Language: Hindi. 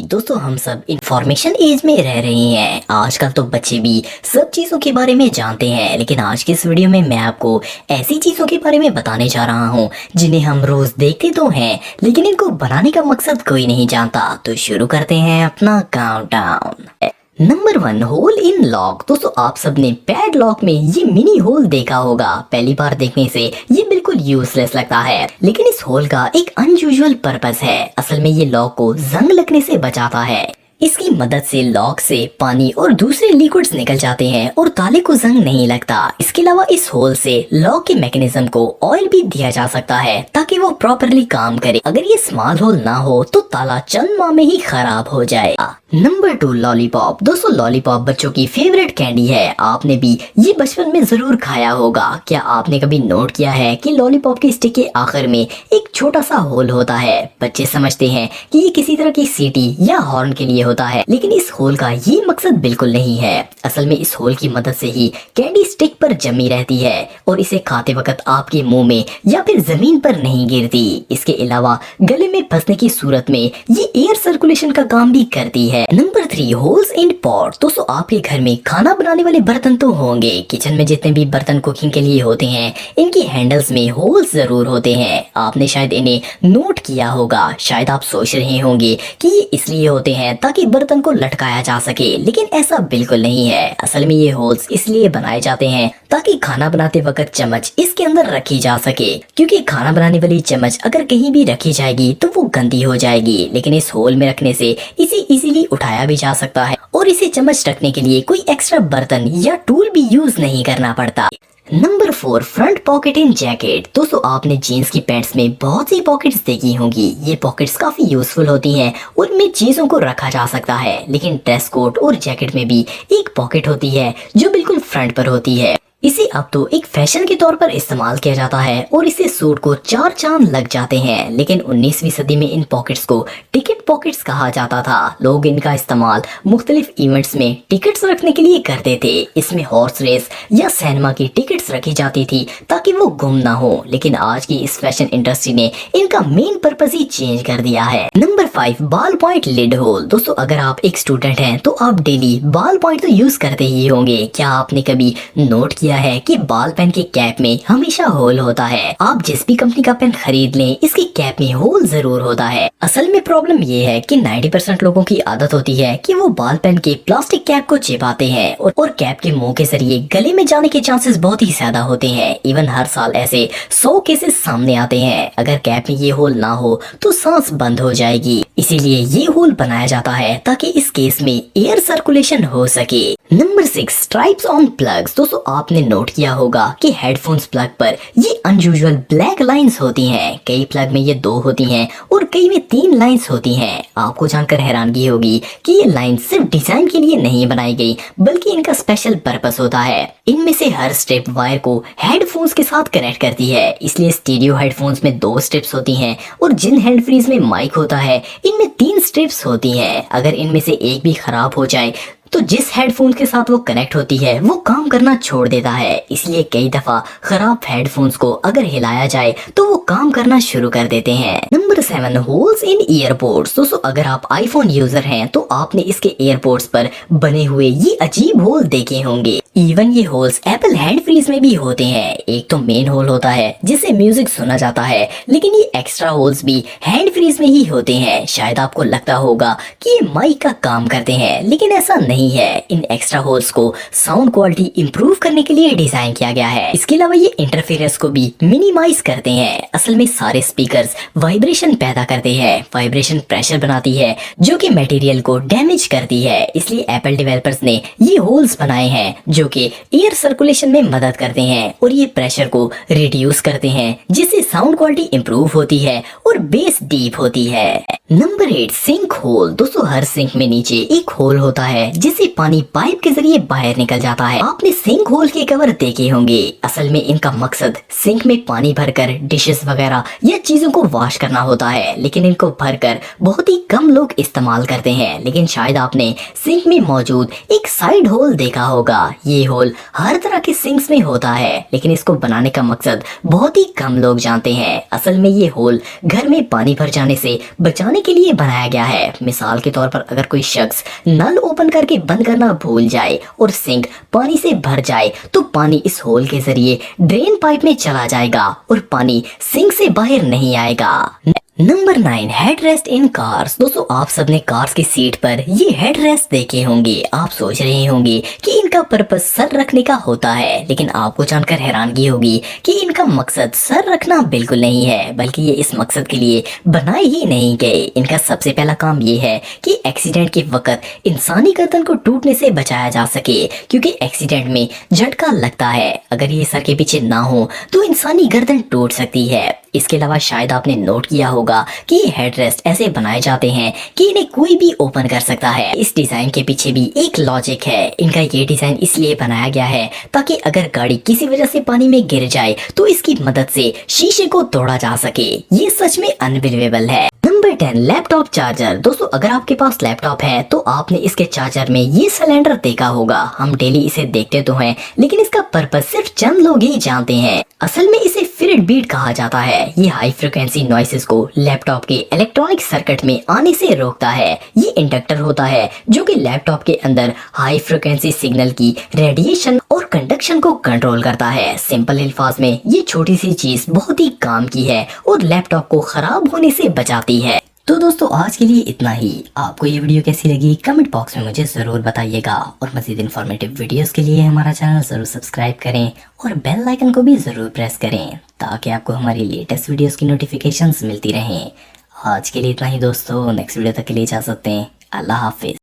दोस्तों हम सब इंफॉर्मेशन एज में रह रहे हैं। आजकल तो बच्चे भी सब चीज़ों के बारे में जानते हैं, लेकिन आज के इस वीडियो में मैं आपको ऐसी चीज़ों के बारे में बताने जा रहा हूँ जिन्हें हम रोज देखते तो हैं, लेकिन इनको बनाने का मकसद कोई नहीं जानता। तो शुरू करते हैं अपना countdown. Number 1, hole in lock. दोस्तों आप सबने पैड लॉक में ये मिनी होल देखा होगा। पहली बार देखने से ये बिल्कुल यूजलेस लगता है, लेकिन इस होल का एक अनयूजुअल पर्पस है। असल में ये लॉक को जंग लगने से बचाता है। इसकी मदद से लॉक से पानी और दूसरे लिक्विड्स निकल जाते हैं और ताले को जंग नहीं लगता। इसके अलावा इस होल से लॉक के मैकेनिज्म को ऑयल भी दिया जा सकता है ताकि वो प्रॉपरली काम करे। अगर ये स्मॉल होल ना हो तो ताला चंद माह में ही खराब हो जाएगा। Number 2, lollipop. दोस्तों लॉलीपॉप बच्चों की फेवरेट कैंडी है। आपने भी ये बचपन में जरूर खाया होगा। क्या आपने कभी नोट किया है कि लॉलीपॉप के स्टिक के आखिर में एक छोटा सा होल होता है? बच्चे समझते हैं कि ये किसी तरह की सीटी या हॉर्न के लिए होता है, लेकिन इस होल का ये मकसद बिल्कुल नहीं है। असल में इस होल की मदद से ही कैंडी स्टिक पर जमी रहती है और इसे खाते वक्त आपके मुंह में या फिर जमीन पर नहीं गिरती। इसके अलावा गले में फंसने की सूरत में ये एयर सर्कुलेशन का काम भी करती है। Number 3, holes in pot. दोस्तों आपके घर में खाना बनाने वाले बर्तन तो होंगे। किचन में जितने भी बर्तन कुकिंग के लिए होते हैं, इनकी हैंडल्स में होल्स जरूर होते हैं। आपने शायद इन्हें नोट किया होगा। शायद आप सोच रहे होंगे कि ये इसलिए होते हैं ताकि बर्तन को लटकाया जा सके, लेकिन ऐसा बिल्कुल नहीं है। असल में ये होल्स इसलिए बनाए जाते हैं ताकि खाना बनाते वक्त चम्मच इसके अंदर रखी जा सके, क्योंकि खाना बनाने वाली चम्मच अगर कहीं भी रखी जाएगी तो वो गंदी हो जाएगी। लेकिन इस होल में रखने से इसे इजीली उठाया भी जा सकता है और इसे चम्मच रखने के लिए कोई एक्स्ट्रा बर्तन या टूल भी यूज नहीं करना पड़ता। नंबर 4, फ्रंट पॉकेट इन जैकेट। दोस्तों आपने जीन्स की पैंट्स में बहुत सी पॉकेट्स देखी होंगी। ये पॉकेट्स काफी यूजफुल होती हैं और इनमें चीजों को रखा जा सकता है। लेकिन ड्रेस कोट और जैकेट में भी एक पॉकेट होती है जो बिल्कुल फ्रंट पर होती है। इसे अब तो एक फैशन के तौर पर इस्तेमाल किया जाता है और इससे सूट को 4 चांद लग जाते हैं। लेकिन 19वीं सदी में इन पॉकेट्स को टिकट पॉकेट्स कहा जाता था। लोग इनका इस्तेमाल मुख्तलिफ इवेंट्स में टिकट्स रखने के लिए करते थे। इसमें हॉर्स रेस या सिनेमा की टिकट्स रखी जाती थी ताकि वो गुम ना हो। लेकिन आज की इस फैशन इंडस्ट्री ने इनका मेन पर्पस ही चेंज कर दिया है। Number 5, ball point lid hole. दोस्तों अगर आप एक स्टूडेंट हैं तो आप डेली बॉल पॉइंट तो यूज करते ही होंगे। क्या आपने कभी नोट किया है कि बॉल पेन के कैप में हमेशा होल होता है? आप जिस भी कंपनी का पेन खरीद लें, इसकी कैप में होल जरूर होता है। असल में प्रॉब्लम ये है कि 90% लोगों की आदत होती है कि वो बॉल पेन के प्लास्टिक कैप को चिपकाते हैं और कैप के मुंह के जरिए गले में जाने के चांसेस बहुत ही ज्यादा होते हैं। इवन हर साल ऐसे 100 केसेस सामने आते हैं। अगर कैप में ये होल ना हो तो सांस बंद हो जाएगी। इसीलिए ये होल बनाया जाता है ताकि इस केस में एयर सर्कुलेशन हो सके। Number 6, stripes on plugs. दोस्तों आपने नोट किया होगा कि हेडफोन्स प्लग पर ये अनयूजुअल ब्लैक लाइंस होती हैं। कई प्लग में ये 2 होती हैं और कई में 3 लाइंस होती हैं। आपको जानकर हैरानगी होगी कि ये लाइन सिर्फ डिजाइन के लिए नहीं बनाई गई, बल्कि इनका स्पेशल पर्पस होता है। इनमें से हर स्ट्रिप वायर को हेडफोन्स के साथ कनेक्ट करती है। इसलिए स्टीरियो हेडफोन्स में 2 स्ट्रिप्स होती हैं और जिन हैंड फ्रीज में माइक होता है इनमें 3 स्ट्रिप्स होती हैं। अगर इनमें से एक भी खराब हो जाए तो जिस हेडफोन के साथ वो कनेक्ट होती है वो काम करना छोड़ देता है। इसलिए कई दफा खराब हेडफोन्स को अगर हिलाया जाए तो वो काम करना शुरू कर देते हैं। Number 7, holes in ईयरपोड्स। दोस्तों अगर आप आईफोन यूजर हैं तो आपने इसके एयरपोड्स पर बने हुए ये अजीब होल देखे होंगे। इवन ये होल्स एप्पल हैंड फ्रीज में भी होते हैं। एक तो मेन होल होता है जिससे म्यूजिक सुना जाता है, लेकिन ये एक्स्ट्रा होल्स भी हैंड फ्रीज में ही होते हैं। शायद आपको लगता होगा कि ये माइक का काम करते हैं, लेकिन ऐसा नहीं है। इन एक्स्ट्रा होल्स को साउंड क्वालिटी इंप्रूव करने के लिए डिजाइन किया गया है। इसके अलावा ये इंटरफेरेंस को भी मिनिमाइज करते हैं। असल में सारे स्पीकर्स वाइब्रेशन पैदा करते हैं। वाइब्रेशन प्रेशर बनाती है जो कि मटेरियल को डैमेज करती है। इसलिए एप्पल डेवलपर्स ने ये होल्स बनाए हैं जो कि एयर सर्कुलेशन में मदद करते हैं और ये प्रेशर को रिड्यूस करते हैं, जिससे साउंड क्वालिटी इंप्रूव होती है और बेस डीप होती है। Number 8, sink hole. दोस्तों हर सिंक में नीचे एक होल होता है जिससे पानी पाइप के जरिए बाहर निकल जाता है। आपने सिंक होल के कवर देखे होंगे। असल में इनका मकसद सिंक में पानी भरकर डिशेस वगैरह या चीजों को वॉश करना होता है, लेकिन इनको भरकर बहुत ही कम लोग इस्तेमाल करते हैं। लेकिन शायद आपने सिंक में मौजूद एक साइड होल देखा होगा। ये होल हर तरह के सिंक्स में होता है, लेकिन इसको बनाने का मकसद बहुत ही कम लोग जानते हैं। असल में ये होल घर में पानी भर जाने से बचाने के लिए बनाया गया है। मिसाल के तौर पर अगर कोई शख्स नल ओपन करके बंद करना भूल जाए और सिंक पानी से भर जाए तो पानी इस होल के जरिए ड्रेन पाइप में चला जाएगा और पानी सिंक से बाहर नहीं आएगा। नंबर 9, हेडरेस्ट इन कार्स। दोस्तों आप सबने कार्स की सीट पर ये हेडरेस्ट देखे होंगे। आप सोच रहे होंगे कि इनका पर्पस सर रखने का होता है, लेकिन आपको जानकर हैरानगी होगी कि इनका मकसद सर रखना बिल्कुल नहीं है, बल्कि ये इस मकसद के लिए बनाए ही नहीं गए। इनका सबसे पहला काम ये है कि एक्सीडेंट के वक्त इंसानी गर्दन को टूटने से बचाया जा सके, क्योंकि एक्सीडेंट में झटका लगता है। अगर ये सर के पीछे ना हो तो इंसानी गर्दन टूट सकती है। इसके अलावा शायद आपने नोट किया होगा कि ये हेडरेस्ट ऐसे बनाए जाते हैं कि इन्हें कोई भी ओपन कर सकता है। इस डिजाइन के पीछे भी एक लॉजिक है। इनका ये डिजाइन इसलिए बनाया गया है ताकि अगर गाड़ी किसी वजह से पानी में गिर जाए तो इसकी मदद से शीशे को तोड़ा जा सके। ये सच में अनबिलीवेबल है। Number 10, laptop charger. दोस्तों अगर आपके पास लैपटॉप है तो आपने इसके चार्जर में ये सिलेंडर देखा होगा। हम डेली इसे देखते तो हैं, लेकिन इसका पर्पस सिर्फ चंद लोग ही जानते हैं। असल में इसे फिरेट बीट कहा जाता है। ये हाई फ्रिक्वेंसी नॉइसेस को लैपटॉप के इलेक्ट्रॉनिक सर्किट में आने से रोकता है। ये इंडक्टर होता है जो कि लैपटॉप के अंदर हाई फ्रिक्वेंसी सिग्नल की रेडिएशन और कंडक्शन को कंट्रोल करता है। सिंपल अल्फाज में ये छोटी सी चीज बहुत ही काम की है और लैपटॉप को खराब होने से बचाती है। तो दोस्तों आज के लिए इतना ही। आपको ये वीडियो कैसी लगी कमेंट बॉक्स में मुझे ज़रूर बताइएगा, और मज़ीद इन्फॉर्मेटिव वीडियोस के लिए हमारा चैनल ज़रूर सब्सक्राइब करें और बेल आइकन को भी ज़रूर प्रेस करें ताकि आपको हमारी लेटेस्ट वीडियोस की नोटिफिकेशंस मिलती रहें। आज के लिए इतना ही दोस्तों, नेक्स्ट वीडियो तक के लिए इजाज़त दें। अल्लाह हाफिज़।